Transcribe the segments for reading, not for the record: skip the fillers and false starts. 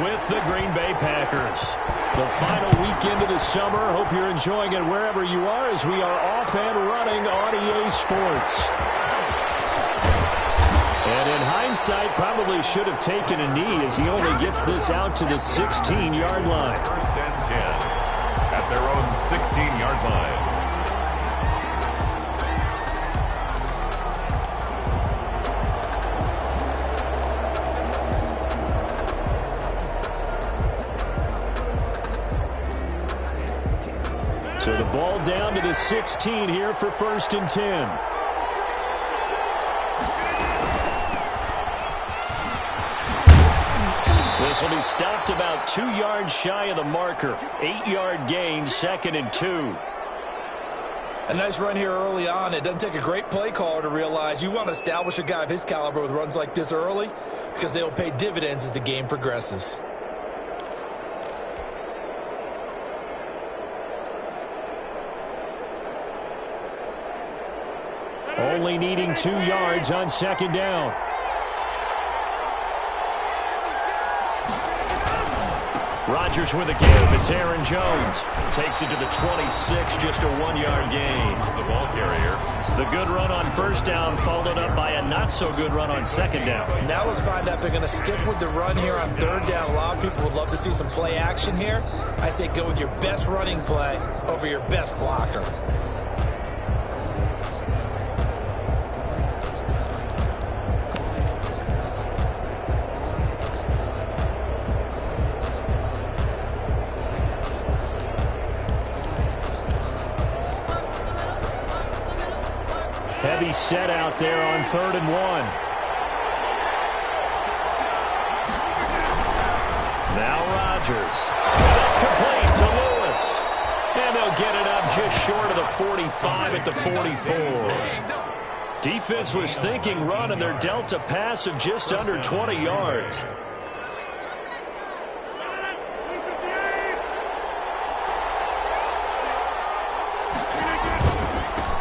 with the Green Bay Packers. The final weekend of the summer. Hope you're enjoying it wherever you are as we are off and running on EA Sports. And in hindsight, probably should have taken a knee as he only gets this out to the 16-yard line. First and 10 at their own 16-yard line. So the ball down to the 16 here for first and 10. This will be stopped about 2 yards shy of the marker. 8-yard gain, second and 2. A nice run here early on. It doesn't take a great play caller to realize you want to establish a guy of his caliber with runs like this early because they will pay dividends as the game progresses. Only needing 2 yards on second down. Rodgers with a give. It's Aaron Jones. Takes it to the 26, just a 1-yard gain. The ball carrier. The good run on first down followed up by a not-so-good run on second down. Now let's find out if they're going to stick with the run here on third down. A lot of people would love to see some play action here. I say go with your best running play over your best blocker. Heavy set out there on 3rd and 1. Now Rodgers. That's complete to Lewis. And they'll get it up just short of the 45 at the 44. Defense was thinking run, and they're dealt a pass of just under 20 yards.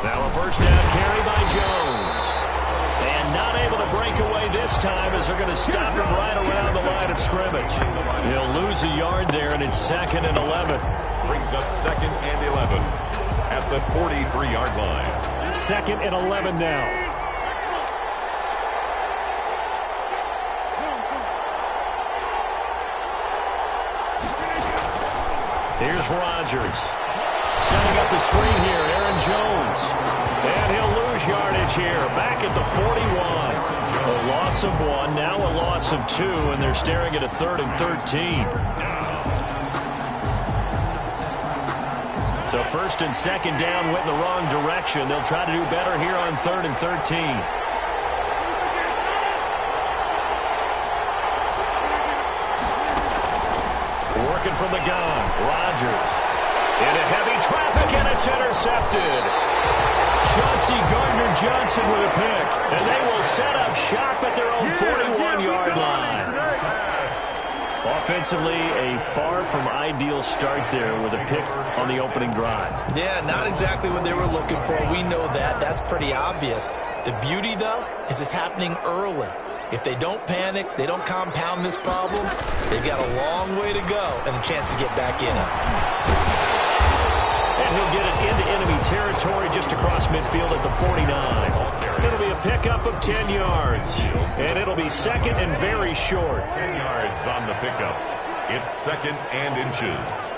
Now a first down carry by Jones. And not able to break away this time as they're going to stop him right around the line of scrimmage. He'll lose a yard there, and it's 2nd and 11. Brings up 2nd and 11 at the 43-yard line. 2nd and 11 now. Here's Rodgers. Setting up the screen here, Aaron Jones. And he'll lose yardage here, back at the 41. A loss of 1, now a loss of 2, and they're staring at a 3rd and 13. So 1st and 2nd down went in the wrong direction. They'll try to do better here on 3rd and 13. Working from the gun, Rodgers. Into heavy traffic, and it's intercepted. Chauncey Gardner-Johnson with a pick. And they will set up shop at their own 41-yard line. Offensively, a far from ideal start there with a pick on the opening drive. Yeah, not exactly what they were looking for. We know that. That's pretty obvious. The beauty, though, is it's happening early. If they don't panic, they don't compound this problem, they've got a long way to go and a chance to get back in it. And he'll get it into enemy territory just across midfield at the 49. It'll be a pickup of 10 yards. And it'll be 2nd and very short. 10 yards on the pickup. It's 2nd and inches.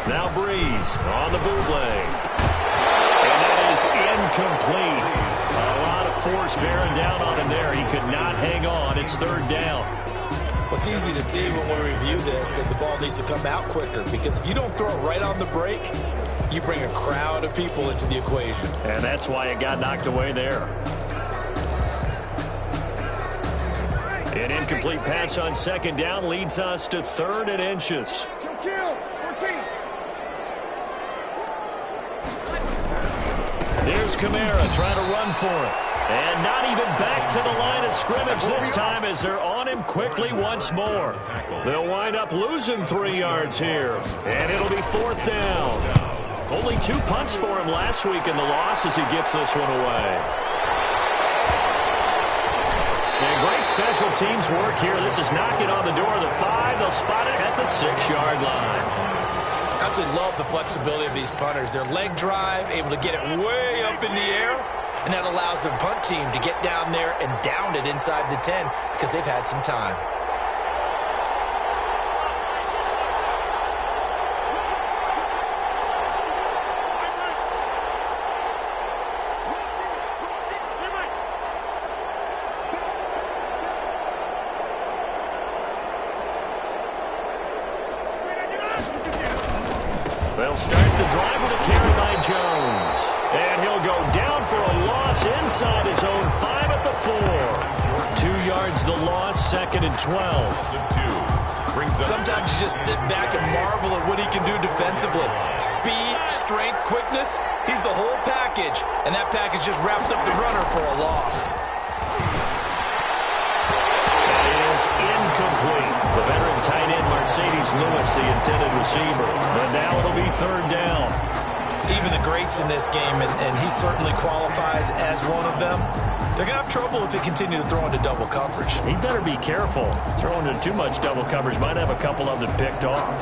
Now Breeze on the bootleg. And that is incomplete. A lot of force bearing down on him there. He could not hang on. It's 3rd down. Well, it's easy to see when we review this that the ball needs to come out quicker, because if you don't throw it right on the break, you bring a crowd of people into the equation. And that's why it got knocked away there. An incomplete pass on 2nd down leads us to 3rd and inches. There's Kamara trying to run for it. And not even back to the line of scrimmage this time as they're on him quickly once more. They'll wind up losing 3 yards here. And it'll be 4th down. Only 2 punts for him last week in the loss as he gets this one away. And great special teams work here. This is knocking on the door of the 5. They'll spot it at the 6-yard line. I absolutely love the flexibility of these punters. Their leg drive, able to get it way up in the air, and that allows their punt team to get down there and down it inside the 10 because they've had some time. They'll start the drive with a carry by Jones. And he'll go down for a loss inside his own 5 at the 4. 2 yards the loss, 2nd and 12. Sometimes you just sit back and marvel at what he can do defensively. Speed, strength, quickness, he's the whole package. And that package just wrapped up the runner for a loss. Incomplete. The veteran tight end Mercedes Lewis, the intended receiver. But now it'll be 3rd down. Even the greats in this game, and he certainly qualifies as one of them, they're going to have trouble if they continue to throw into double coverage. He better be careful. Throwing into too much double coverage might have a couple of them picked off.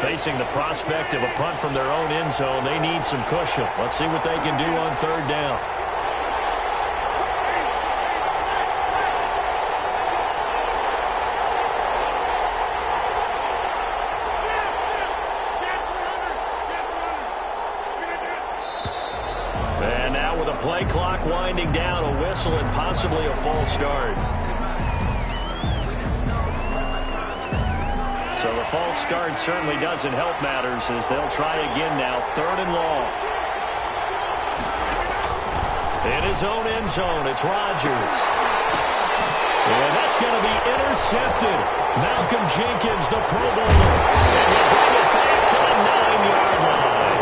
Facing the prospect of a punt from their own end zone, they need some cushion. Let's see what they can do on 3rd down. And now with a play clock winding down, a whistle and possibly a false start. So the false start certainly doesn't help matters as they'll try again now, 3rd and long. In his own end zone, it's Rodgers. And that's going to be intercepted. Malcolm Jenkins, the Pro Bowler. And he'll bring it back to the 9-yard line.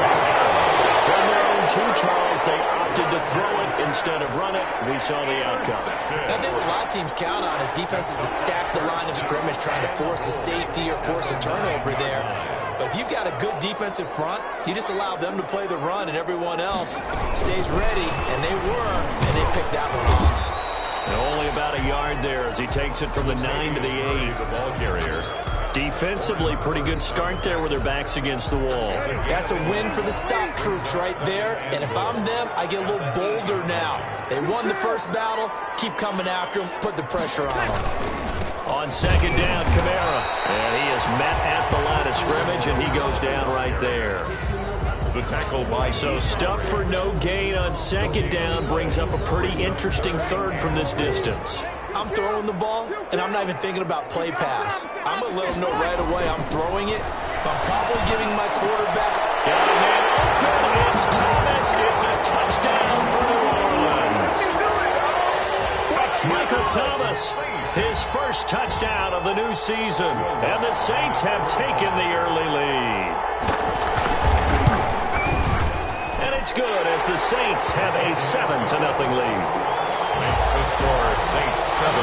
From their own 2 tries, they opted to throw it instead of run it. We saw the outcome. I think what a lot of teams count on is defenses to stack the line of scrimmage, trying to force a safety or force a turnover there. But if you've got a good defensive front, you just allow them to play the run and everyone else stays ready, and they were, and they picked that one off. And only about a yard there as he takes it from the 9 to the 8. The ball carrier. Defensively, pretty good start there with their backs against the wall. That's a win for the stop troops right there. And if I'm them, I get a little bolder now. They won the first battle. Keep coming after them. Put the pressure on them. On 2nd down, Kamara. And he is met at the line of scrimmage, and he goes down right there. The tackle by... So stuff for no gain on 2nd down brings up a pretty interesting 3rd from this distance. I'm throwing the ball, and I'm not even thinking about play pass. I'm going to let them know right away I'm throwing it. I'm probably giving my quarterbacks... Got a man open. It's Thomas. It's a touchdown for New Orleans. Michael Thomas, his first touchdown of the new season. And the Saints have taken the early lead. And it's good as the Saints have a 7-0 lead. Makes the score Saints 7,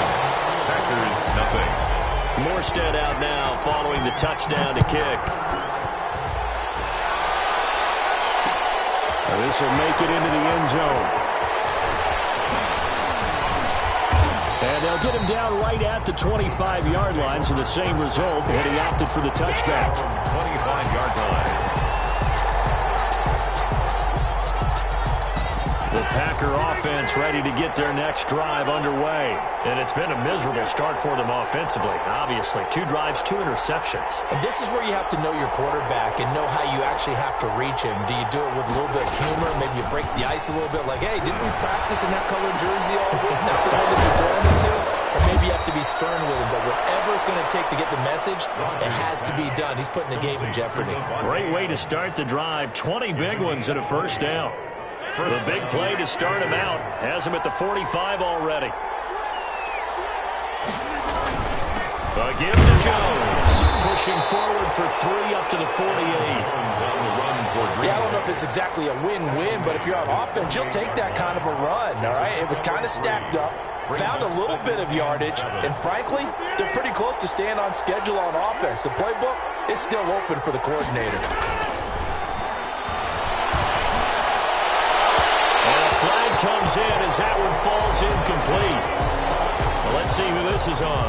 Packers 0. Morstead out now following the touchdown to kick. This will make it into the end zone. And they'll get him down right at the 25-yard line, so the same result, and he opted for the touchback. 25-yard line. The Packer offense ready to get their next drive underway. And it's been a miserable start for them offensively, obviously. 2 drives, 2 interceptions. And this is where you have to know your quarterback and know how you actually have to reach him. Do you do it with a little bit of humor? Maybe you break the ice a little bit like, hey, didn't we practice in that colored jersey all week? Not the one that you're throwing it to? Or maybe you have to be stern with him. But whatever it's going to take to get the message, it has to be done. He's putting the game in jeopardy. Great way to start the drive. 20 big ones and a 1st down. The big play to start him out. Has him at the 45 already. A give to Jones. Pushing forward for 3 up to the 48. Yeah, I don't know if it's exactly a win-win, but if you're on offense, you'll take that kind of a run, all right? It was kind of stacked up. Found a little bit of yardage, and frankly, they're pretty close to staying on schedule on offense. The playbook is still open for the coordinator. comes in as that one falls incomplete. Well, let's see who this is on.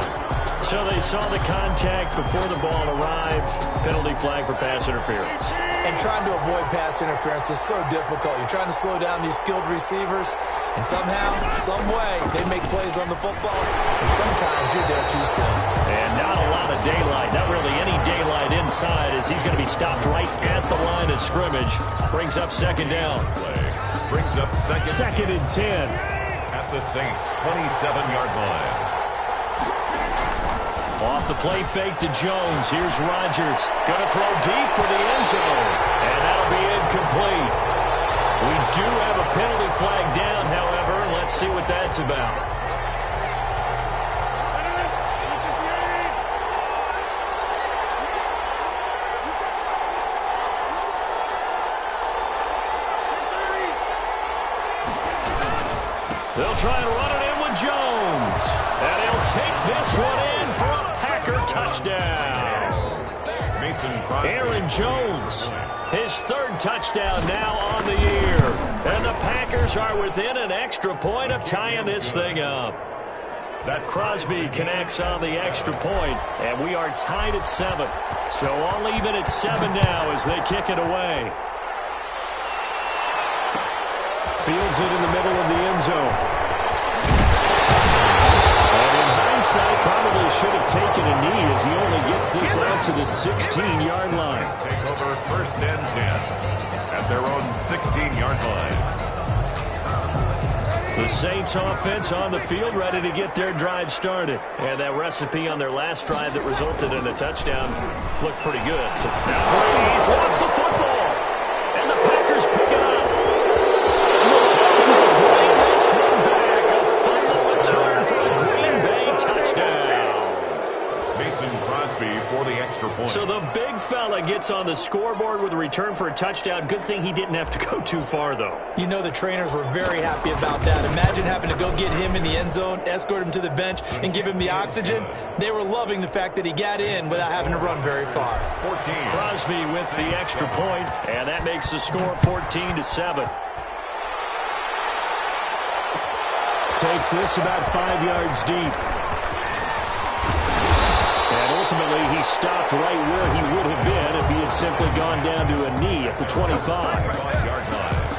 So they saw the contact before the ball arrived. Penalty flag for pass interference. And trying to avoid pass interference is so difficult. You're trying to slow down these skilled receivers, and somehow, some way, they make plays on the football, and sometimes you're there too soon. And not a lot of daylight, not really any daylight inside, as he's going to be stopped right at the line of scrimmage. Brings up second down. Brings up second and 10. At the Saints' 27-yard line. Off the play fake to Jones. Here's Rodgers. Going to throw deep for the end zone. And that'll be incomplete. We do have a penalty flag down, however. Let's see what that's about. They'll try and run it in with Jones. And he'll take this one in for a Packer touchdown. Aaron Jones, his third touchdown now on the year. And the Packers are within an extra point of tying this thing up. That Crosby connects on the extra point, and we are tied at 7. So all even at 7 now as they kick it away. Fields it in the middle of the end zone. And in hindsight, probably should have taken a knee as he only gets this out to the 16-yard line. Take over first and 10 at their own 16-yard line. The Saints offense on the field ready to get their drive started. And that recipe on their last drive that resulted in a touchdown looked pretty good. So now Brady's lost the football. And the Packers pick it up. Bring this one back. A final return for a Green Bay touchdown. Mason Crosby for the extra point. So the big fella gets on the scoreboard with a return for a touchdown. Good thing he didn't have to go too far, though. You know the trainers were very happy about that. Imagine having to go get him in the end zone, escort him to the bench, and give him the oxygen. They were loving the fact that he got in without having to run very far. 14. Crosby with the extra point, and that makes the score 14-7. Takes this about 5 yards deep. And ultimately, he stopped right where he would have been if he had simply gone down to a knee at the 25. 5-yard line.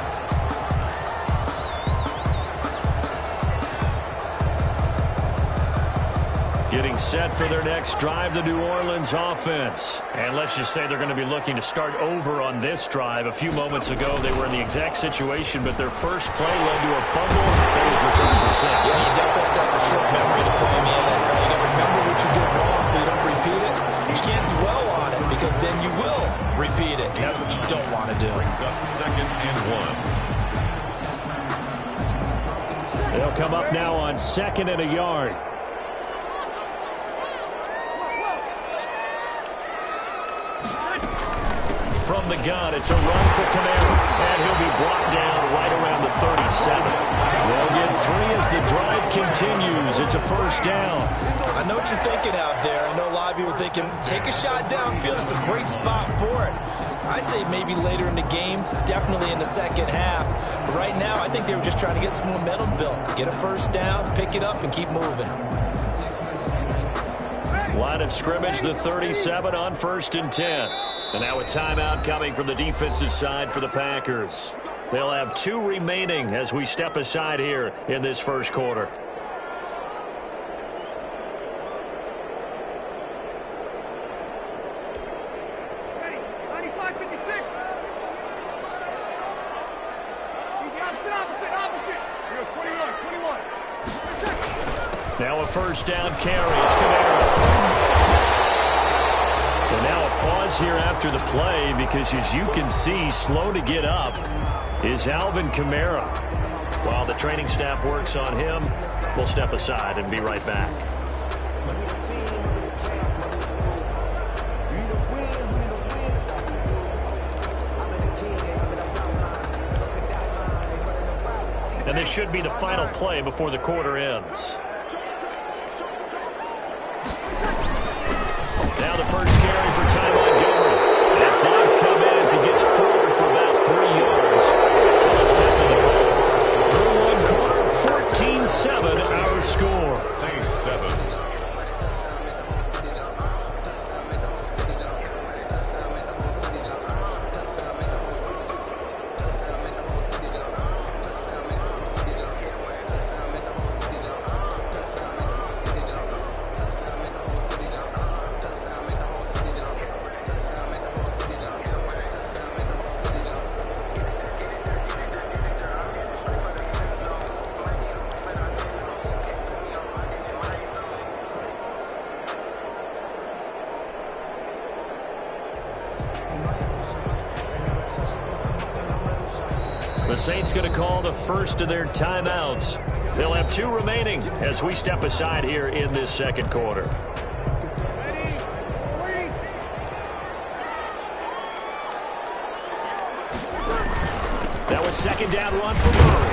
Getting set for their next drive, the New Orleans offense. And let's just say they're going to be looking to start over on this drive. A few moments ago, they were in the exact situation, but their first play led to a fumble that was returned for 6. Yeah, you definitely have to have a short memory to play in the NFL. You got to remember what you did wrong so you don't repeat it. But you can't dwell on it because then you will repeat it, and that's what you don't want to do. Brings up second and 1. They'll come up now on second and a yard. From the gun, it's a run for Camara, and he'll be brought down right around the 37. They'll get 3 as the drive continues. It's a first down. I know what you're thinking out there. I know a lot of you are thinking, take a shot downfield. It's a great spot for it. I'd say maybe later in the game, definitely in the second half. But right now, I think they were just trying to get some momentum built. Get a first down, pick it up, and keep moving. Line of scrimmage, the 37 on first and 10. And now a timeout coming from the defensive side for the Packers. They'll have 2 remaining as we step aside here in this first quarter. Now a first down carry. It's Camara. So now a pause here after the play because, as you can see, slow to get up is Alvin Kamara. While the training staff works on him, we'll step aside and be right back. And this should be the final play before the quarter ends. Now the first carry for Ty Montgomery. And flags come in as he gets forward for about 3 yards. Let's check on the ball. Through 1 Saints going to call the first of their timeouts. They'll have 2 remaining as we step aside here in this second quarter. That was second down 1 for Murray.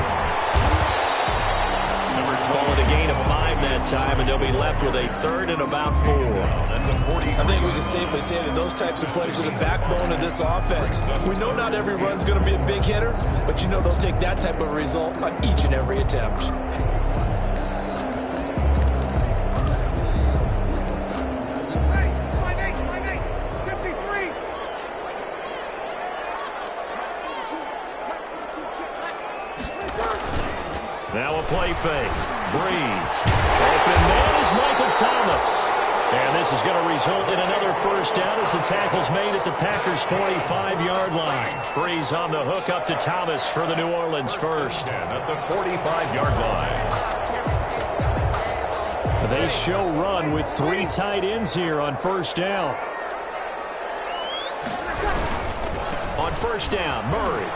Call it a gain of 5 that time, and they'll be left with a third and about 4. I think we can safely say that those types of plays are the backbone of this offense. We know not every run's going to be a big hitter, but you know they'll take that type of result on each and every attempt. Now a play fake. Breeze. Open man is Michael Thomas. And this is going to result in another first down as the tackle's made at the Packers' 45-yard line. Breeze on the hook up to Thomas for the New Orleans first. And at the 45-yard line. They show run with 3 tight ends here on first down. On first down, Murray.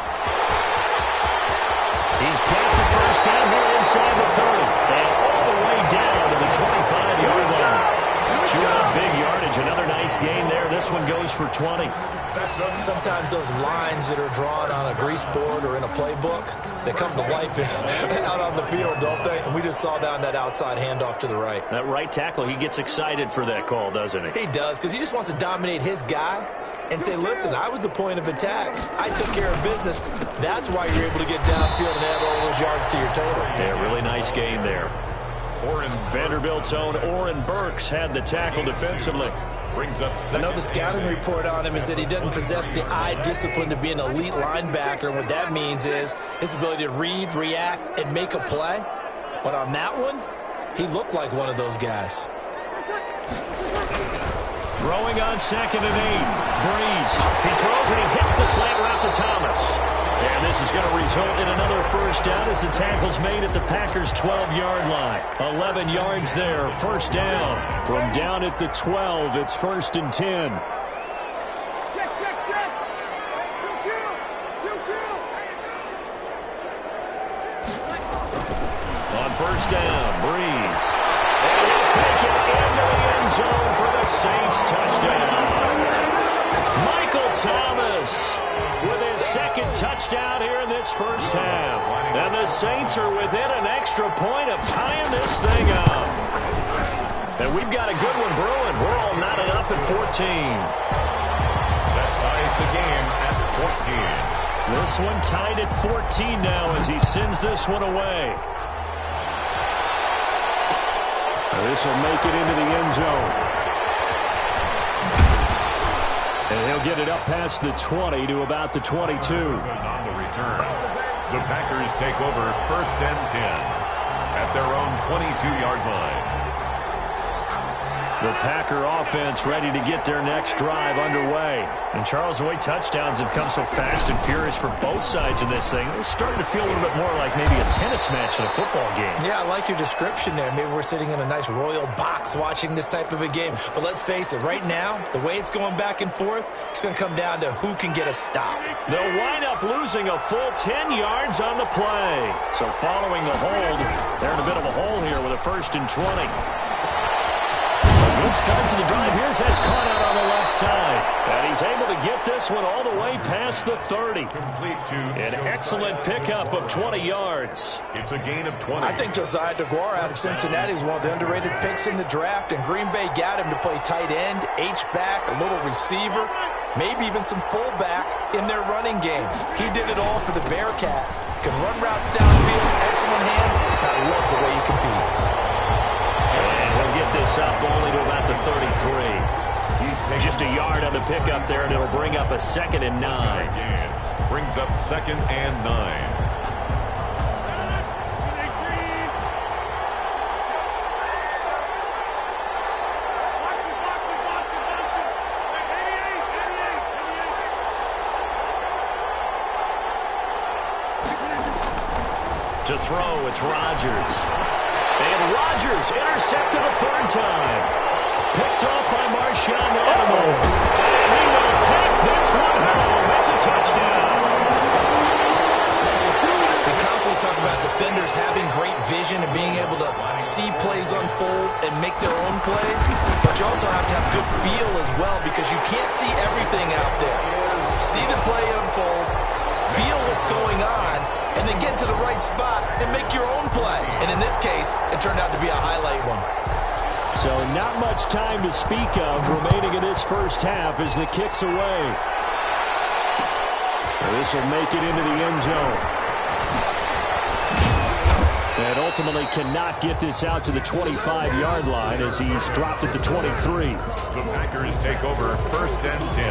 He's got the first down here inside the 30. And all the way down to the 25-yard line. Chewing up big yardage. Another nice gain there. This one goes for 20. Sometimes those lines that are drawn on a grease board or in a playbook, they come to life out on the field, don't they? And we just saw down that outside handoff to the right. That right tackle, he gets excited for that call, doesn't he? He does, because he just wants to dominate his guy and say, listen, I was the point of attack. I took care of business. That's why you're able to get downfield and add all those yards to your total. Yeah, really nice gain there. Vanderbilt's own Oren Burks had the tackle defensively. Brings up I know the scouting report on him is that he doesn't possess the eye discipline to be an elite linebacker. And what that means is his ability to read, react, and make a play. But on that one, he looked like one of those guys. Throwing on second and 8. Breeze. He throws and he hits the slant route to Thomas. And this is going to result in another first down as the tackle's made at the Packers' 12-yard line. 11 yards there, first down. From down at the 12, it's 1st and 10. On first down, Breeze. And he'll take it into the end zone for the Saints touchdown. Michael Thomas with his second touchdown here in this first half. And the Saints are within an extra point of tying this thing up. And we've got a good one brewing. We're all knotted up at 14. That ties the game at 14. This one tied at 14 now as he sends this one away. This will make it into the end zone. And he'll get it up past the 20 to about the 22. On the return, the Packers take over 1st and 10 at their own 22-yard line. The Packer offense ready to get their next drive underway. And Charles, the way touchdowns have come so fast and furious for both sides of this thing, it's starting to feel a little bit more like maybe a tennis match than a football game. Yeah, I like your description there. Maybe we're sitting in a nice royal box watching this type of a game. But let's face it, right now, the way it's going back and forth, it's going to come down to who can get a stop. They'll wind up losing a full 10 yards on the play. So following the hold, they're in a bit of a hole here with a 1st and 20. Good start to the drive. Here's that's caught out on the left side. And he's able to get this one all the way past the 30. Complete to An excellent pickup of 20 yards. It's a gain of 20. I think Josiah DeGuara out of Cincinnati is one of the underrated picks in the draft, and Green Bay got him to play tight end, H-back, a little receiver, maybe even some fullback in their running game. He did it all for the Bearcats. Can run routes downfield, excellent hands. I love the way he competes. And he'll get this up only to about the 33. Just a yard on the pickup there, and it'll bring up a 2nd and 9. Brings up 2nd and 9. To throw, it's Rodgers. And Rodgers intercepted a 3rd time. Picked off by Marshawn Lattimore. And he will take this one home. It's a touchdown. you talk about defenders having great vision and being able to see plays unfold and make their own plays, but you also have to have good feel as well because you can't see everything out there. See the play unfold, feel what's going on, and then get to the right spot and make your own play. And in this case, it turned out to be a highlight one. So not much time to speak of remaining in this first half as the kick's away. This will make it into the end zone. And ultimately cannot get this out to the 25-yard line as he's dropped at the 23. The Packers take over first and 10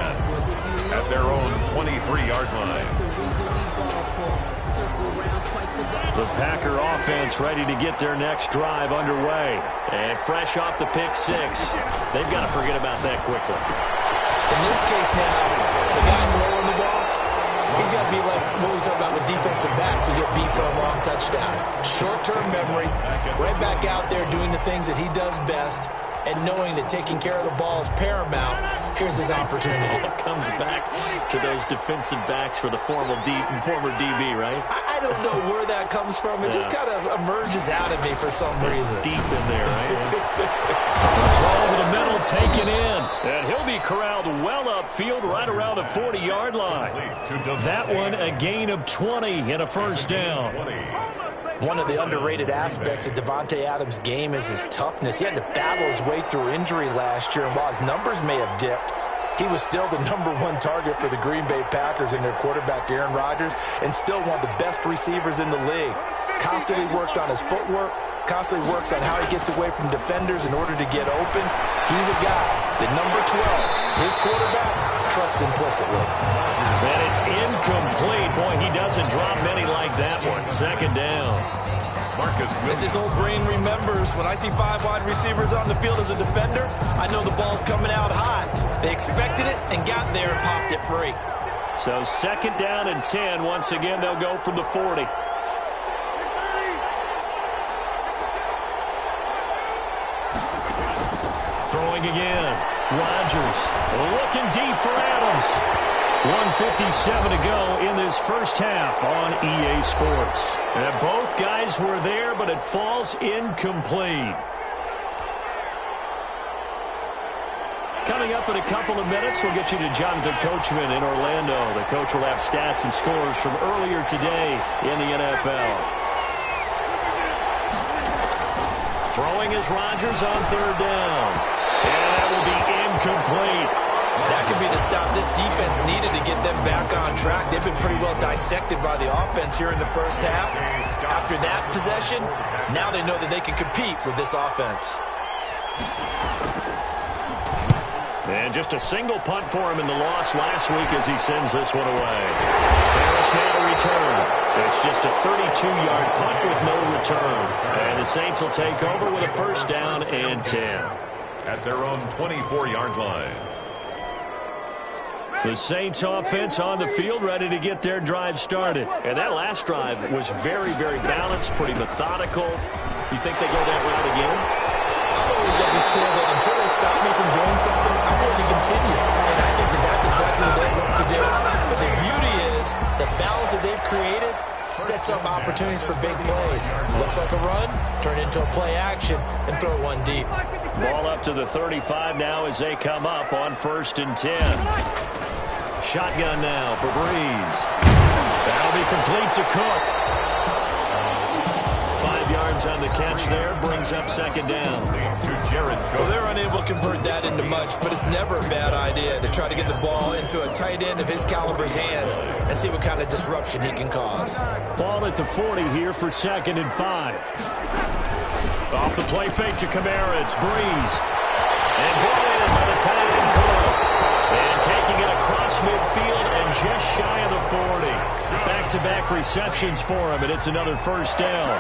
at their own 23-yard line. The Packer offense ready to get their next drive underway. And fresh off the pick six, they've got to forget about that quickly. In this case now, the guy throwing the ball, he's got to be like what we talk about with defensive backs who get beat for a long touchdown. Short-term memory, right back out there doing the things that he does best, and knowing that taking care of the ball is paramount. Here's his opportunity. It comes back to those defensive backs for the former DB, right? I don't know where that comes from. It just kind of emerges out of me for some reason. Deep in there, right? Throw over the middle, taken in. And he'll be corralled well upfield right around the 40-yard line. That one a gain of 20 and a first down. One of the underrated aspects of Davante Adams' game is his toughness. He had to battle his way through injury last year, and while his numbers may have dipped, he was still the #1 target for the Green Bay Packers and their quarterback, Aaron Rodgers, and still one of the best receivers in the league. Constantly works on his footwork, constantly works on how he gets away from defenders in order to get open. He's a guy that number 12, his quarterback, trusts implicitly. And it's incomplete. Boy, he doesn't drop many like that one. Second down. As his old brain remembers, when I see 5 wide receivers on the field as a defender, I know the ball's coming out high. They expected it and got there and popped it free. So second down and 10. Once again, they'll go from the 40. Throwing again. Rodgers looking deep for Adams. 1:57 to go in this first half on EA Sports. And both guys were there, but it falls incomplete. Coming up in a couple of minutes, we'll get you to Jonathan Coachman in Orlando. The coach will have stats and scores from earlier today in the NFL. Throwing is Rodgers on third down. And that will be incomplete. That could be the stop this defense needed to get them back on track. They've been pretty well dissected by the offense here in the first half. After that possession, now they know that they can compete with this offense. And just a single punt for him in the loss last week as he sends this one away. Harris now to return. It's just a 32-yard punt with no return. And the Saints will take over with a first down and 10. At their own 24-yard line. The Saints offense on the field ready to get their drive started. And that last drive was very, very balanced, pretty methodical. You think they go that route again? I'm always of the school that until they stop me from doing something, I'm going to continue. And I think that that's exactly what they look to do. But the beauty is the balance that they've created sets up opportunities for big plays. Looks like a run, turn into a play action, and throw one deep. Ball up to the 35 now as they come up on first and 10. Shotgun now for Breeze. That'll be complete to Cook. 5 yards on the catch there, brings up second down. Well, they're unable to convert that into much, but it's never a bad idea to try to get the ball into a tight end of his caliber's hands and see what kind of disruption he can cause. Ball at the 40 here for second and 5. Off the play fake to Kamara, it's Breeze. And ball in by the tight end Cook. And taking it across midfield and just shy of the 40. Back-to-back receptions for him, and it's another first down.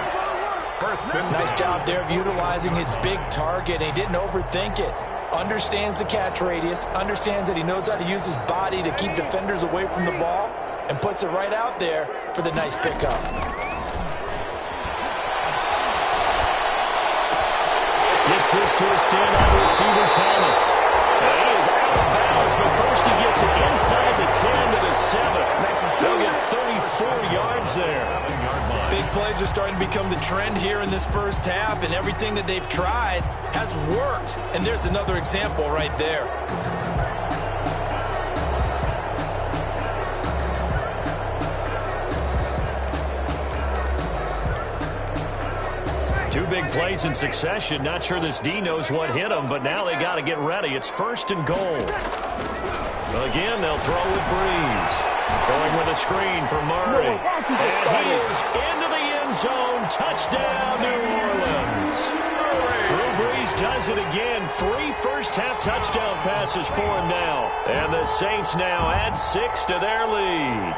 Nice job there of utilizing his big target. He didn't overthink it. Understands the catch radius, understands that he knows how to use his body to keep defenders away from the ball, and puts it right out there for the nice pickup. Gets this to a standout receiver, Thomas. And he is out of bounds, but first he gets it inside the 10 to the 7. They'll get 34 yards there. Big plays are starting to become the trend here in this first half, and everything that they've tried has worked. And there's another example right there. Two big plays in succession. Not sure this D knows what hit him, but now they got to get ready. It's 1st and goal. Again, they'll throw with Breeze. Going with a screen for Murray. And he is into the end zone. Touchdown, New Orleans. Drew Brees does it again. 3 first-half touchdown passes for him now. And the Saints now add 6 to their lead.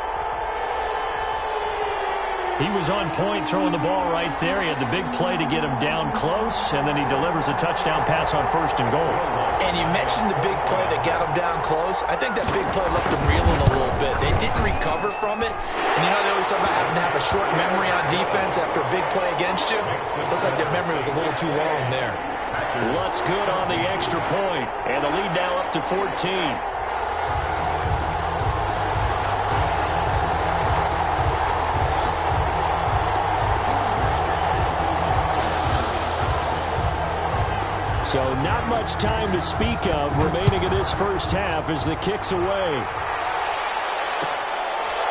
He was on point throwing the ball right there. He had the big play to get him down close, and then he delivers a touchdown pass on 1st and goal. And you mentioned the big play that got him down close. I think that big play left him reeling a little bit. They didn't recover from it. And you know they always talk about having to have a short memory on defense after a big play against you. Looks like their memory was a little too long there. Lutz good on the extra point, and the lead now up to 14. So not much time to speak of remaining in this first half as the kick's away.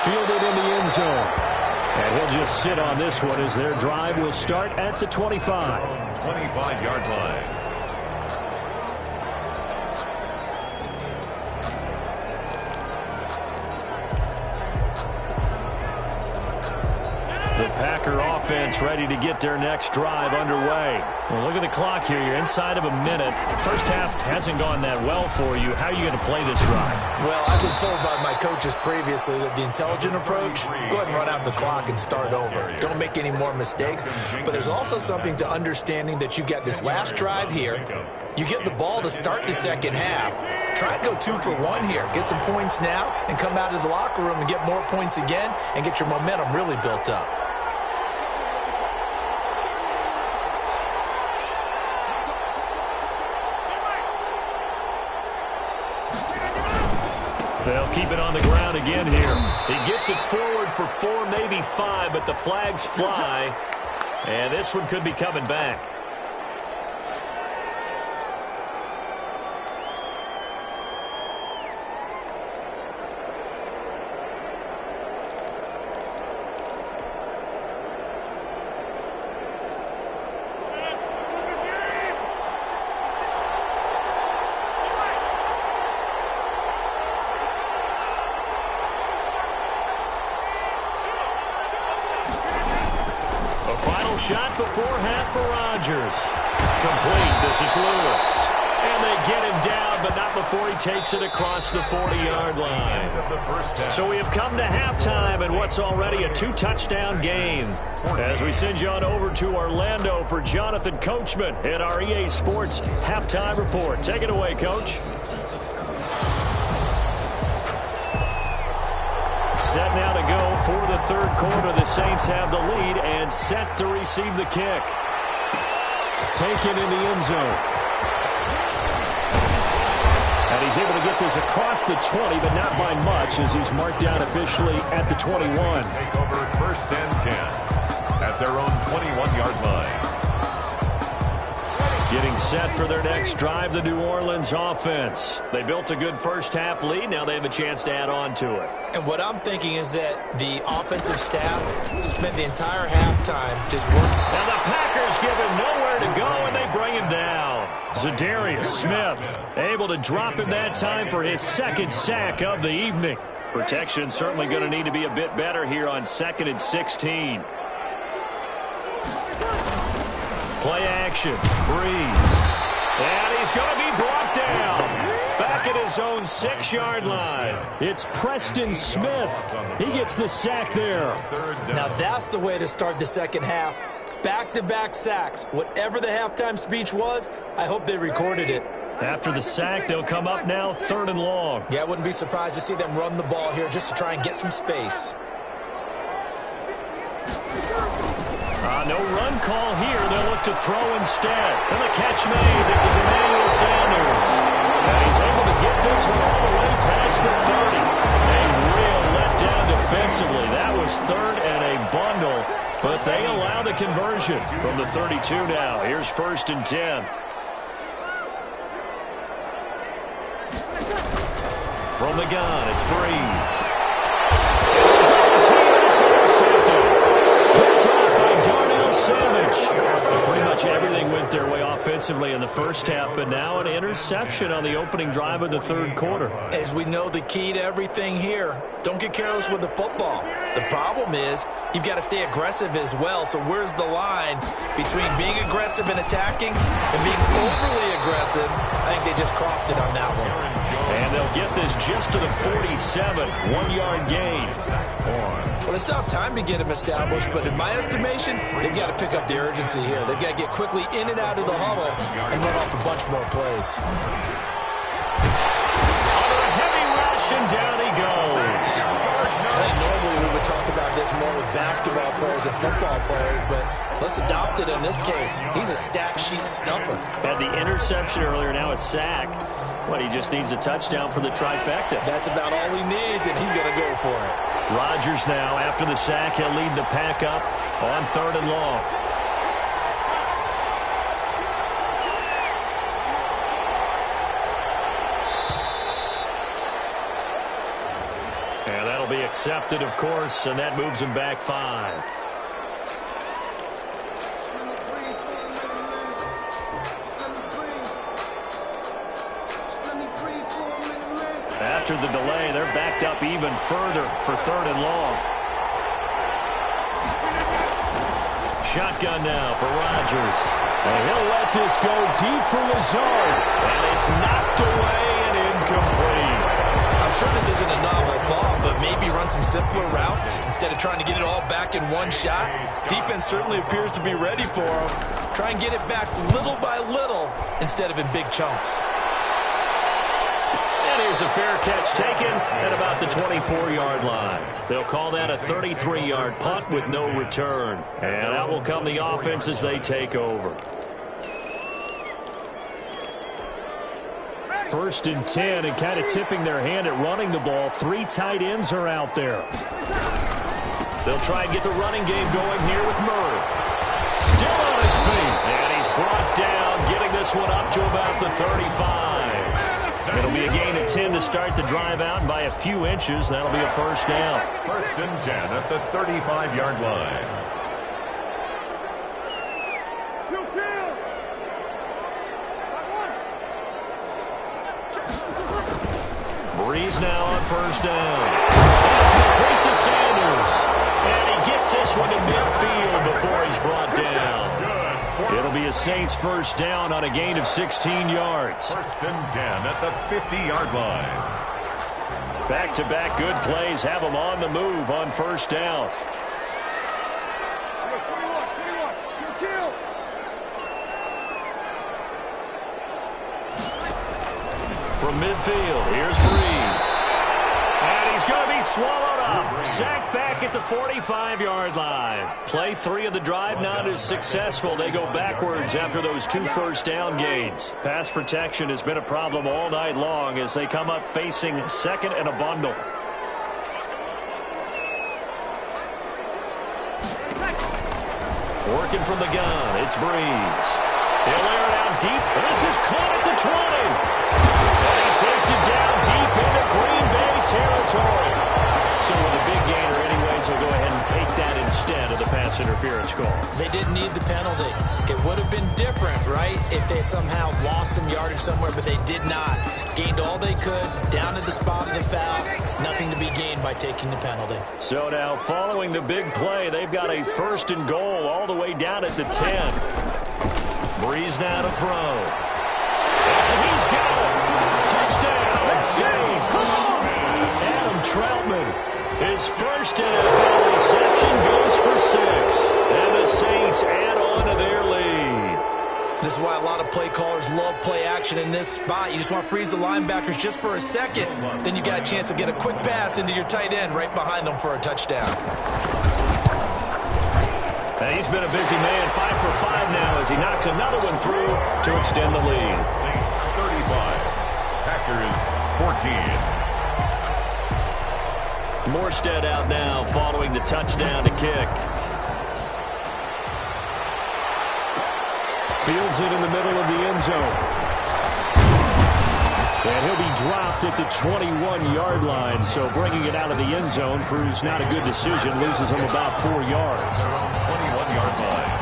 Fielded in the end zone. And he'll just sit on this one as their drive will start at the 25. 25-yard line. The Packer offense ready to get their next drive underway. Well, look at the clock here. You're inside of a minute. First half hasn't gone that well for you. How are you going to play this drive? Well, I've been told by my coaches previously that the intelligent approach, go ahead and run out the clock and start over. Don't make any more mistakes. But there's also something to understanding that you get this last drive here. You get the ball to start the second half. Try and go 2 for 1 here. Get some points now and come out of the locker room and get more points again and get your momentum really built up. They'll keep it on the ground again here. He gets it forward for 4, maybe 5, but the flags fly. And this one could be coming back. Shot before half for Rodgers. Complete. This is Lewis. And they get him down, but not before he takes it across the 40-yard line. So we have come to halftime in what's already a 2-touchdown game. As we send you on over to Orlando for Jonathan Coachman in our EA Sports Halftime Report. Take it away, Coach. Set now to go for the third quarter. The Saints have the lead and set to receive the kick. Taken in the end zone. And he's able to get this across the 20, but not by much as he's marked down officially at the 21. Take over 1st and 10 at their own 21-yard line. Getting set for their next drive, the New Orleans offense. They built a good first-half lead. Now they have a chance to add on to it. And what I'm thinking is that the offensive staff spent the entire halftime just working. Now the Packers give him nowhere to go, and they bring him down. Zadarius Smith able to drop him that time for his 2nd sack of the evening. Protection certainly going to need to be a bit better here on 2nd and 16. Play action. Breeze. And he's going to be brought down. Back at his own 6-yard line. It's Preston Smith. He gets the sack there. Now that's the way to start the second half. Back-to-back sacks. Whatever the halftime speech was, I hope they recorded it. After the sack, they'll come up now 3rd and long. Yeah, I wouldn't be surprised to see them run the ball here just to try and get some space. No run call here. They'll look to throw instead. And the catch made. This is Emmanuel Sanders. And he's able to get this one all the way past the 30. A real letdown defensively. That was 3rd and a bundle. But they allow the conversion from the 32 now. Here's 1st and 10. From the gun, it's Breeze. It's intercepted. Picked up by Darnell Savage. Pretty much everything went their way offensively in the first half, but now an interception on the opening drive of the third quarter. As we know, the key to everything here, don't get careless with the football. The problem is you've got to stay aggressive as well. So where's the line between being aggressive and attacking and being overly aggressive? I think they just crossed it on that one. And they'll get this just to the 47, 1-yard gain. Well, they still have time to get him established, but in my estimation, they've got to pick up the urgency here. They've got to get quickly in and out of the huddle and run off a bunch more plays. Under a heavy rush, and down he goes. I think normally we would talk about this more with basketball players and football players, but let's adopt it in this case. He's a stat sheet stuffer. Had the interception earlier, now a sack. What, he just needs a touchdown for the trifecta. That's about all he needs, and he's going to go for it. Rodgers now, after the sack, he'll lead the pack up on 3rd and long. And that'll be accepted, of course, and that moves him back 5. After the delay, they're backed up even further for 3rd and long. Shotgun now for Rodgers. And he'll let this go deep for Lazard. And it's knocked away and incomplete. I'm sure this isn't a novel thought, but maybe run some simpler routes instead of trying to get it all back in one shot. Defense certainly appears to be ready for him. Try and get it back little by little instead of in big chunks. Here's a fair catch taken at about the 24-yard line. They'll call that a 33-yard punt with no return. And out will come the offense as they take over. 1st and 10, and kind of tipping their hand at running the ball. 3 tight ends are out there. They'll try and get the running game going here with Murray. Still on his feet, and he's brought down, getting this one up to about the 35. It'll be a gain of 10 to start the drive out, and by a few inches, that'll be a 1st down. 1st and 10 at the 35-yard line. Breeze now on 1st down. It's complete to Sanders. And he gets this one to midfield before he's brought down. It'll be a Saints 1st down on a gain of 16 yards. 1st and 10 at the 50-yard line. Back-to-back good plays have them on the move on 1st down. From midfield, here's Breeze. And he's going to be swallowed up. Sacked back at the 45-yard line. Play 3 of the drive not as successful. They go backwards after those 2 1st down gains. Pass protection has been a problem all night long as they come up facing 2nd and a bundle. Working from the gun, it's Breeze. He'll air it out deep. This is caught at the 20. And he takes it down deep into Green Bay territory. So with a big gainer anyways, he'll go ahead and take that instead of the pass interference call. They didn't need the penalty. It would have been different, right, if they had somehow lost some yardage somewhere, but they did not. Gained all they could, down to the spot of the foul. Nothing to be gained by taking the penalty. So now, following the big play, they've got a 1st and goal all the way down at the 10. Breeze now to throw. And he's got it. Touchdown, Saints. Adam Troutman, his 1st NFL reception goes for 6. And the Saints add on to their lead. This is why a lot of play callers love play action in this spot. You just want to freeze the linebackers just for a second. Then you got a chance to get a quick pass into your tight end right behind them for a touchdown. And he's been a busy man, 5 for 5 now as he knocks another one through to extend the lead. Saints 35, Packers 14. Morstead out now following the touchdown to kick. Fields it in the middle of the end zone. And he'll be dropped at the 21-yard line. So bringing it out of the end zone proves not a good decision. Loses him about 4 yards. 21-yard line.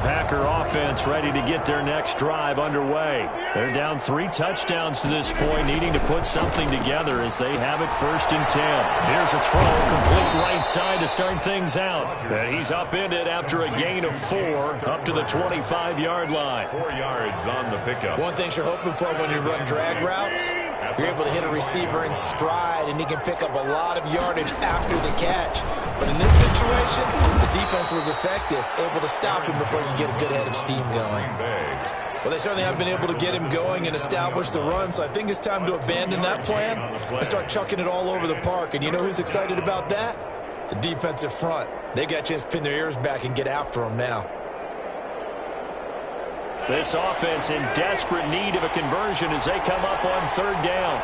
Packer offense ready to get their next drive underway. They're down 3 touchdowns to this point, needing to put something together as they have it 1st and 10. Here's a throw, complete right side to start things out. And he's upended after a gain of 4 up to the 25-yard line. 4 yards on the pickup. One thing you're hoping for when you run drag routes, you're able to hit a receiver in stride, and he can pick up a lot of yardage after the catch. But in this situation, the defense was effective, able to stop him before you get a good head of steam going. Well, they certainly have been able to get him going and establish the run, so I think it's time to abandon that plan and start chucking it all over the park. And you know who's excited about that? The defensive front. They got a chance to pin their ears back and get after him now. This offense in desperate need of a conversion as they come up on 3rd down.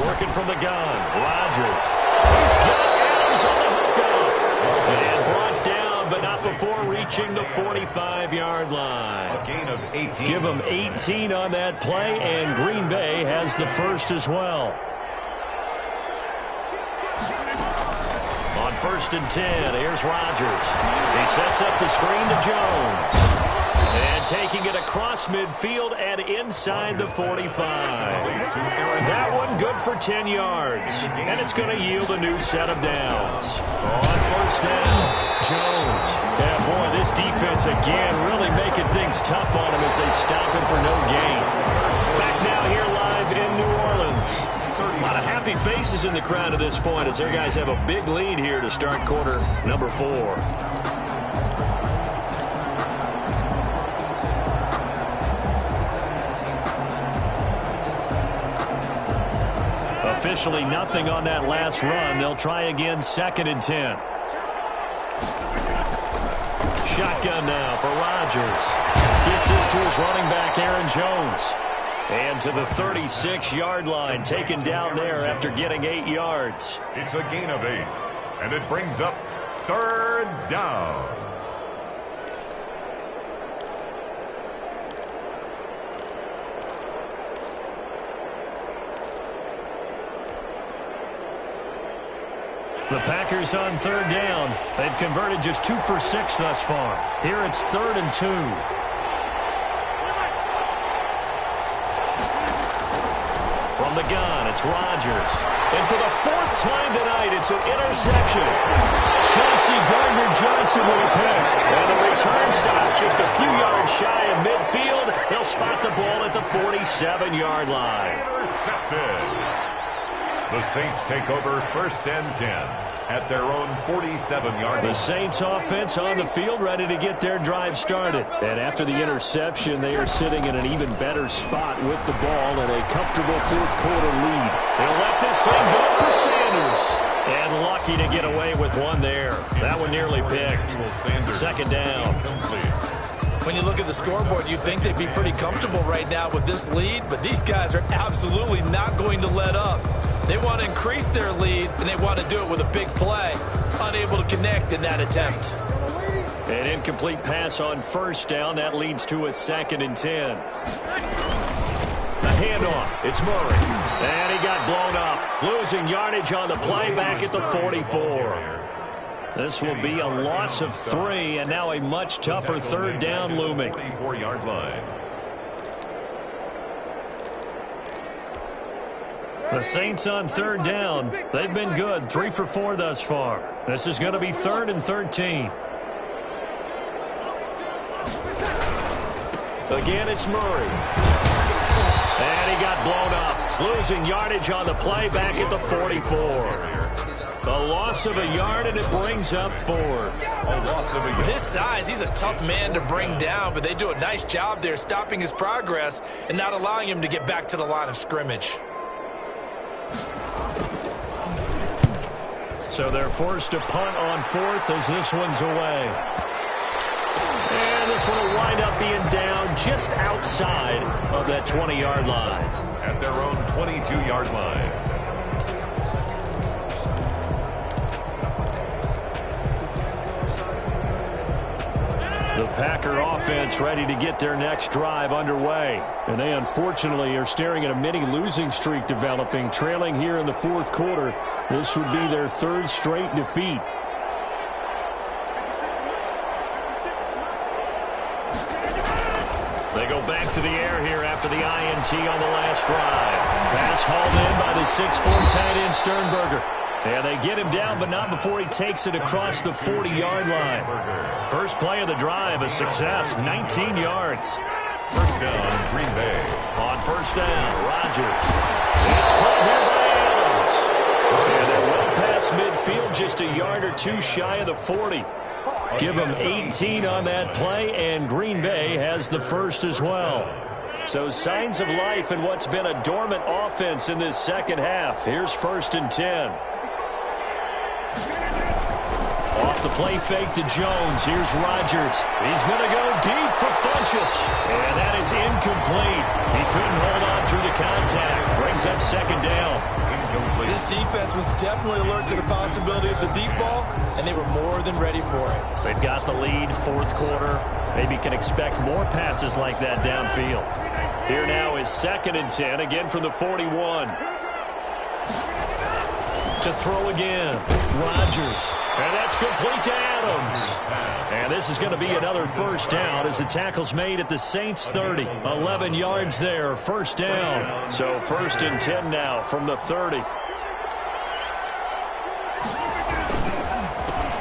Working from the gun, Rodgers. He's got Adams on the hookup. And brought down, but not before reaching the 45-yard line. A gain of 18. Give him 18 on that play, and Green Bay has the first as well. On 1st and 10, here's Rodgers. He sets up the screen to Jones. And taking it across midfield and inside the 45. That one good for 10 yards. And it's going to yield a new set of downs. On 1st down, Jones. Yeah, boy, this defense again really making things tough on him as they stop him for no gain. Back now here live in New Orleans. A lot of happy faces in the crowd at this point as their guys have a big lead here to start quarter number 4. Officially nothing on that last run. They'll try again 2nd and 10. Shotgun now for Rodgers. Gets this to his running back, Aaron Jones. And to the 36-yard line, taken down there after getting 8 yards. It's a gain of 8, and it brings up 3rd down. The Packers on 3rd down. They've converted just 2 for 6 thus far. Here it's 3rd and 2. From the gun, it's Rodgers. And for the 4th time tonight, it's an interception. Chauncey Gardner-Johnson with a pick. And the return stops just a few yards shy of midfield. They'll spot the ball at the 47-yard line. Intercepted. The Saints take over 1st and 10 at their own 47-yard line. The Saints offense on the field ready to get their drive started. And after the interception, they are sitting in an even better spot with the ball and a comfortable 4th quarter lead. They'll let this thing go for Sanders. And lucky to get away with one there. That one nearly picked. 2nd down. When you look at the scoreboard, you'd think they'd be pretty comfortable right now with this lead, but these guys are absolutely not going to let up. They want to increase their lead, and they want to do it with a big play. Unable to connect in that attempt. An incomplete pass on 1st down. That leads to a 2nd and 10. The handoff. It's Murray. And he got blown up. Losing yardage on the play back at the 44. This will be a loss of 3, and now a much tougher 3rd down looming. 44-yard line. The Saints on 3rd down. They've been good. 3 for 4 thus far. This is going to be 3rd and 13. Again, it's Murray. And he got blown up. Losing yardage on the play back at the 44. A loss of a yard, and it brings up 4th. With his size, he's a tough man to bring down, but they do a nice job there stopping his progress and not allowing him to get back to the line of scrimmage. So they're forced to punt on 4th as this one's away. And this one will wind up being down just outside of that 20-yard line. At their own 22-yard line. The Packer offense ready to get their next drive underway. And they unfortunately are staring at a mini losing streak developing, trailing here in the fourth quarter. This would be their third straight defeat. They go back to the air here after the INT on the last drive. Pass hauled in by the 6'4" tight end Sternberger. And they get him down, but not before he takes it across the 40-yard line. First play of the drive, a success, 19 yards. First down, Green Bay. On first down, Rodgers. It's caught here by Adams. And they're well past midfield, just a yard or two shy of the 40. Give them 18 on that play, and Green Bay has the first as well. So signs of life in what's been a dormant offense in this second half. Here's 1st and 10. Off the play fake to Jones. Here's Rodgers. He's going to go deep for Funchess. And that is incomplete. He couldn't hold on through the contact. Brings up second down. Incomplete. This defense was definitely alert to the possibility of the deep ball, and they were more than ready for it. They've got the lead, fourth quarter. Maybe can expect more passes like that downfield. Here now is 2nd and 10, again from the 41. To throw again, Rodgers. And that's complete to Adams. And this is going to be another first down as the tackle's made at the Saints 30. 11 yards there, first down. So 1st and 10 now from the 30.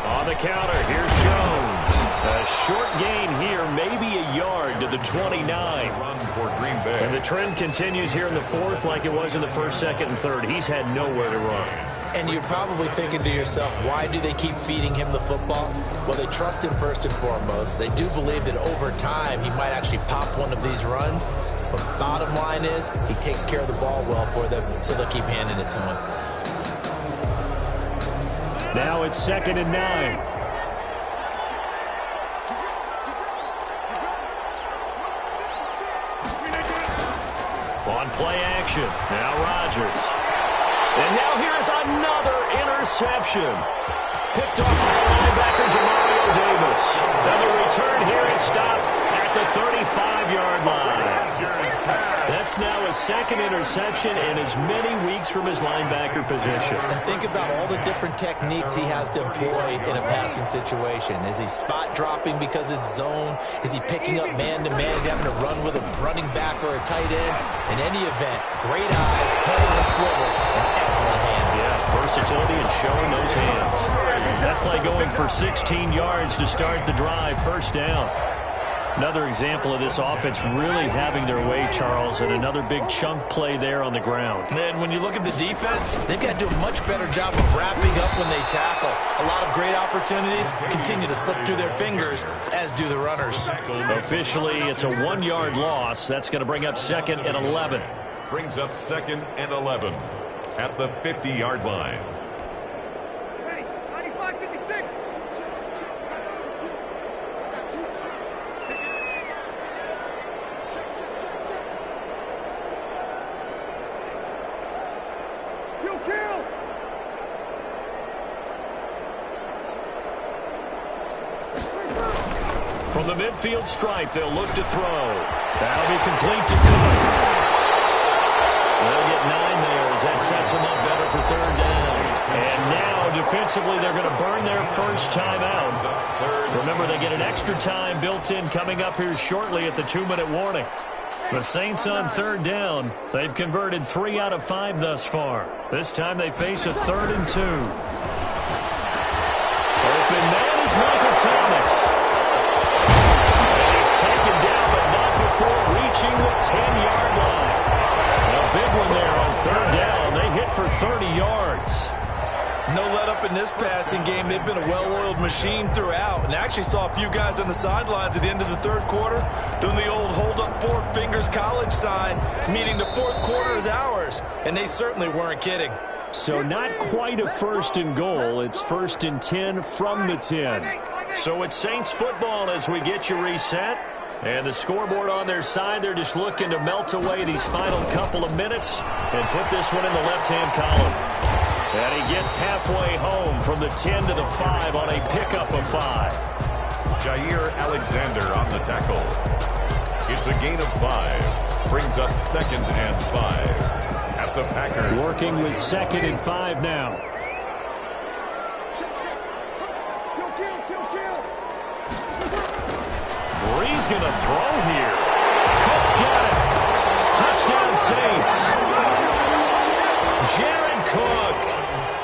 On the counter, here's Jones. A short gain here, maybe a yard to the 29. Run for Green Bay. And the trend continues here in the fourth like it was in the first, second, and third. He's had nowhere to run. And you're probably thinking to yourself, why do they keep feeding him the football? Well, they trust him first and foremost. They do believe that over time he might actually pop one of these runs. But bottom line is he takes care of the ball well for them, so they'll keep handing it to him. Now it's 2nd and 9. On play action. Now Rodgers. And now here's another interception. Picked off by linebacker Demario Davis. Now the return here is stopped at the 35-yard line. That's now a 2nd interception in as many weeks from his linebacker position. And think about all the different techniques he has to employ in a passing situation. Is he spot dropping because it's zone? Is he picking up man-to-man? Is he having to run with a running back or a tight end? In any event, great eyes, head on a swivel, and excellent hands. Yeah, versatility and showing those hands. That play going for 16 yards to start the drive, first down. Another example of this offense really having their way, Charles, and another big chunk play there on the ground. And when you look at the defense, they've got to do a much better job of wrapping up when they tackle. A lot of great opportunities continue to slip through their fingers, as do the runners. Officially, it's a 1-yard loss. That's going to bring up 2nd and 11. Brings up 2nd and 11 at the 50-yard line. From the midfield stripe, they'll look to throw. That'll be complete to Cook. They'll get 9 there as that sets them up better for 3rd down. And now, defensively, they're going to burn their first time out. Remember, they get an extra time built in coming up here shortly at the 2-minute warning. The Saints on 3rd down. They've converted 3 out of 5 thus far. This time they face a 3rd and 2. Open man is Michael Thomas. Taken down, but not before reaching the 10-yard line. A big one there on 3rd down. They hit for 30 yards. No let up in this passing game. They've been a well-oiled machine throughout. And actually saw a few guys on the sidelines at the end of the 3rd quarter doing the old hold up 4 fingers college sign, meaning the 4th quarter is ours. And they certainly weren't kidding. So not quite a 1st and goal. It's 1st and 10 from the 10. So it's Saints football as we get you reset. And the scoreboard on their side, they're just looking to melt away these final couple of minutes and put this one in the left-hand column. And he gets halfway home from the 10 to the 5 on a pickup of 5. Jair Alexander on the tackle. It's a gain of 5. Brings up 2nd and 5 at the Packers. Working with 2nd and 5 now. Bree's going to throw here. Cook's got it. Touchdown Saints. Jared Cook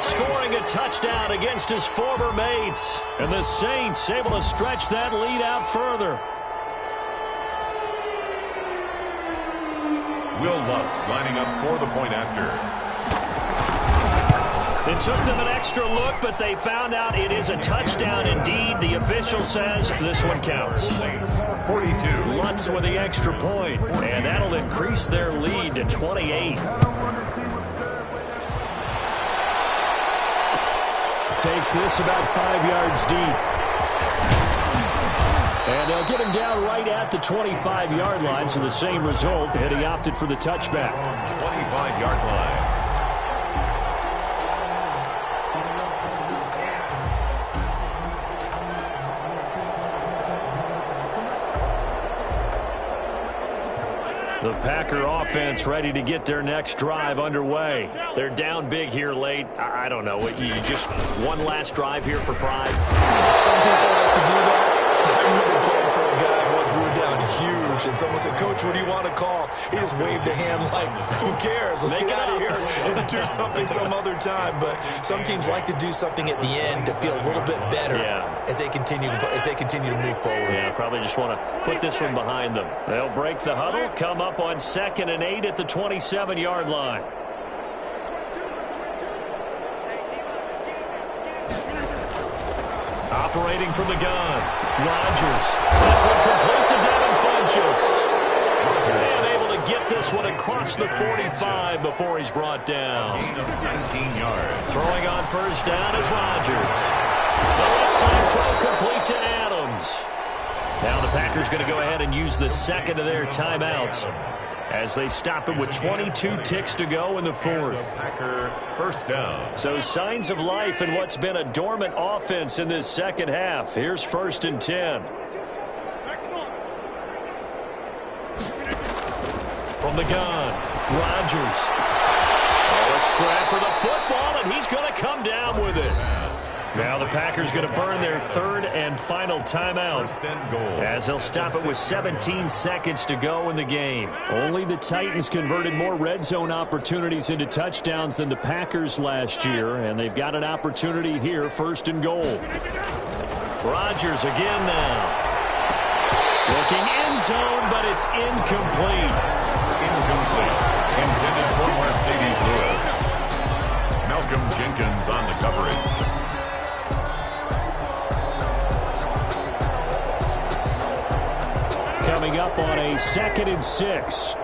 scoring a touchdown against his former mates. And the Saints able to stretch that lead out further. Will Lutz lining up for the point after. It took them an extra look, but they found out it is a touchdown indeed. The official says this one counts. 42. Lutz with the extra point, and that'll increase their lead to 28. Takes this about 5 yards deep. And they'll get him down right at the 25-yard line, so the same result, and he opted for the touchback. 25-yard line. The Packer offense ready to get their next drive underway. They're down big here late. I don't know. You just one last drive here for pride? Some people like to do that. I remember playing for a guy once. We were down huge, and someone said, "Coach, what do you want to call?" He just waved a hand like, "Who cares? Let's get out of here and do something some other time." But some teams like to do something at the end to feel a little bit better as they continue to move forward. Yeah, probably just want to put this one behind them. They'll break the huddle, come up on 2nd and 8 at the 27-yard line. Operating from the gun, Rodgers. This one complete to Devin Funchess. And able to get this one across the 45 before he's brought down. Gain of 19 yards. Throwing on 1st down is Rodgers. The left side throw complete to Adams. Now the Packers going to go ahead and use the 2nd of their timeouts as they stop it with 22 ticks to go in the 4th. Packer 1st down. So signs of life in what's been a dormant offense in this 2nd half. Here's 1st and 10. From the gun, Rodgers. Oh, a scrap for the football, and he's going to come down with it. Now the Packers going to burn their 3rd and final timeout as they'll stop it with 17 seconds to go in the game. Only the Titans converted more red zone opportunities into touchdowns than the Packers last year, and they've got an opportunity here, 1st and goal. Rodgers again now. Looking end zone, but it's incomplete. Incomplete. Intended for Mercedes Lewis. Malcolm Jenkins on the coverage. Coming up on a 2nd and 6.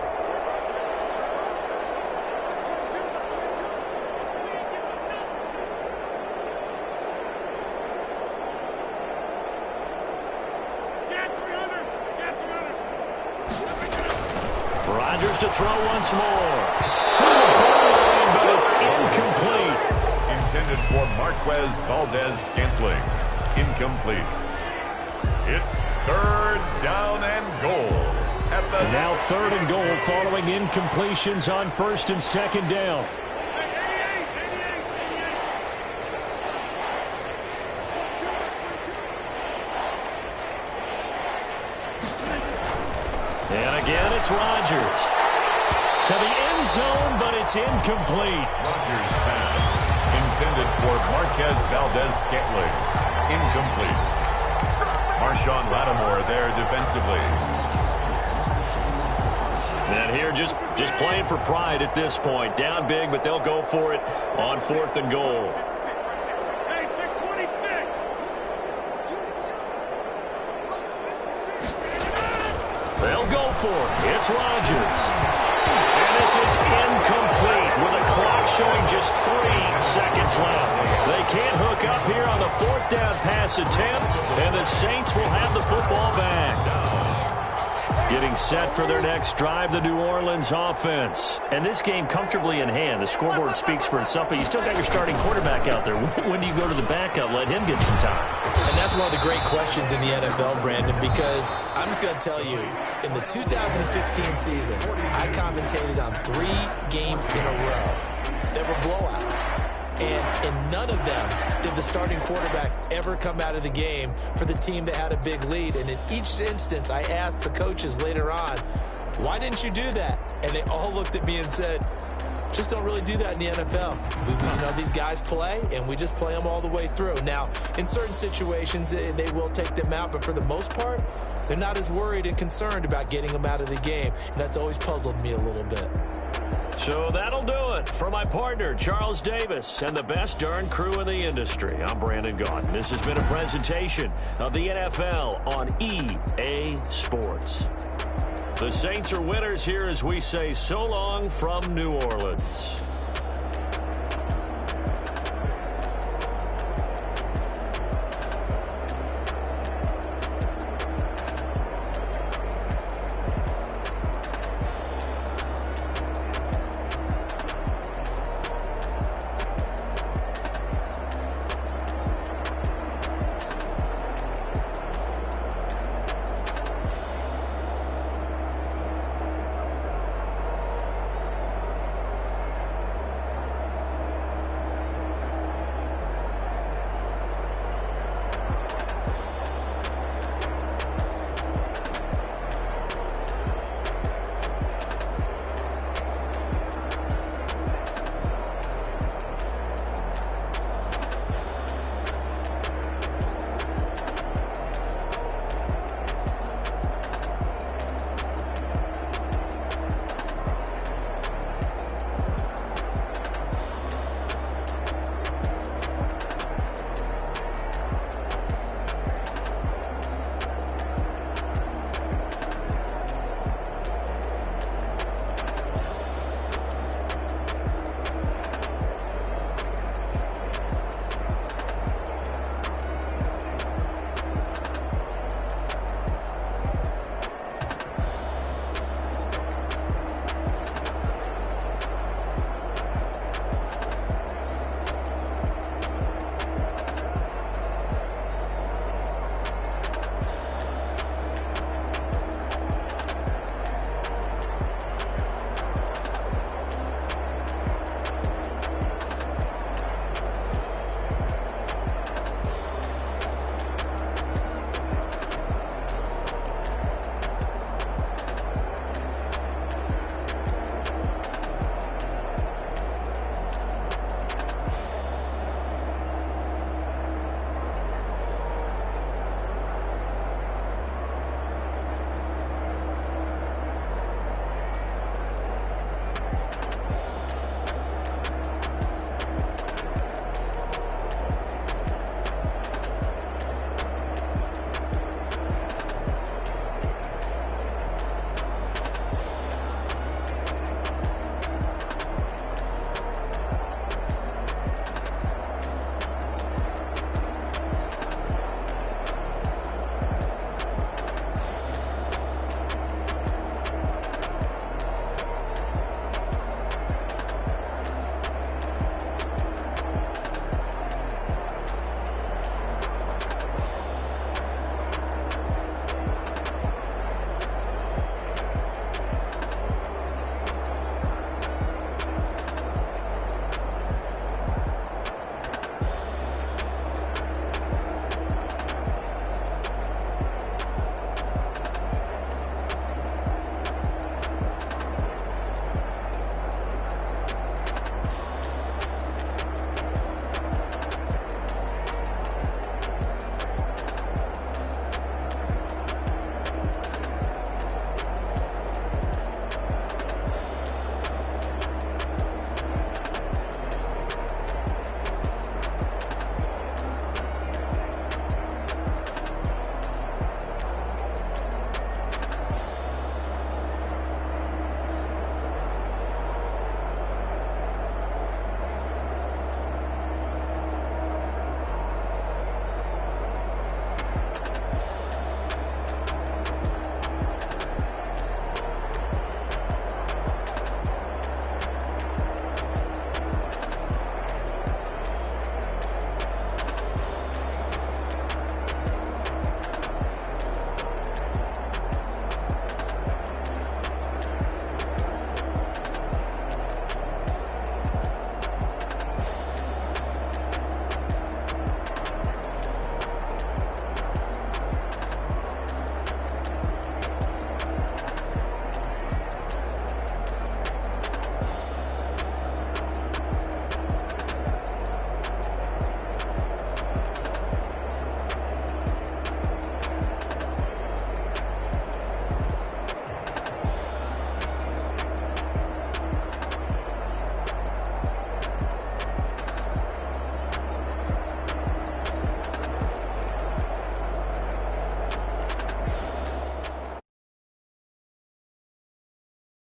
Rodgers to throw once more. To the goal line, but it's incomplete. Intended for Marquez Valdez-Scantling. Incomplete. It's 3rd down and goal. Now 3rd and goal following incompletions on 1st and 2nd down. And again, it's Rodgers. To the end zone, but it's incomplete. Rodgers pass. Intended for Marquez Valdez-Scantling. Incomplete. Marshawn Lattimore there defensively. And here just playing for pride at this point. Down big, but they'll go for it on 4th and goal. They'll go for it. It's Rodgers. And this is incomplete with a clock showing just 3 seconds left. They can't hook up here on the 4th down pass attempt, and the Saints will have the football back. Getting set for their next drive, the New Orleans offense. And this game comfortably in hand. The scoreboard speaks for itself, but you still got your starting quarterback out there. When do you go to the backup? Let him get some time. And that's one of the great questions in the NFL, Brandon, because I'm just going to tell you, in the 2015 season, I commentated on 3 games in a row that were blowouts. And in none of them did the starting quarterback ever come out of the game for the team that had a big lead. And in each instance, I asked the coaches later on, why didn't you do that? And they all looked at me and said, just don't really do that in the NFL. These guys play, and we just play them all the way through. Now, in certain situations, they will take them out, but for the most part, they're not as worried and concerned about getting them out of the game. And that's always puzzled me a little bit. So that'll do it for my partner, Charles Davis, and the best darn crew in the industry. I'm Brandon Gaughan. This has been a presentation of the NFL on EA Sports. The Saints are winners here as we say so long from New Orleans.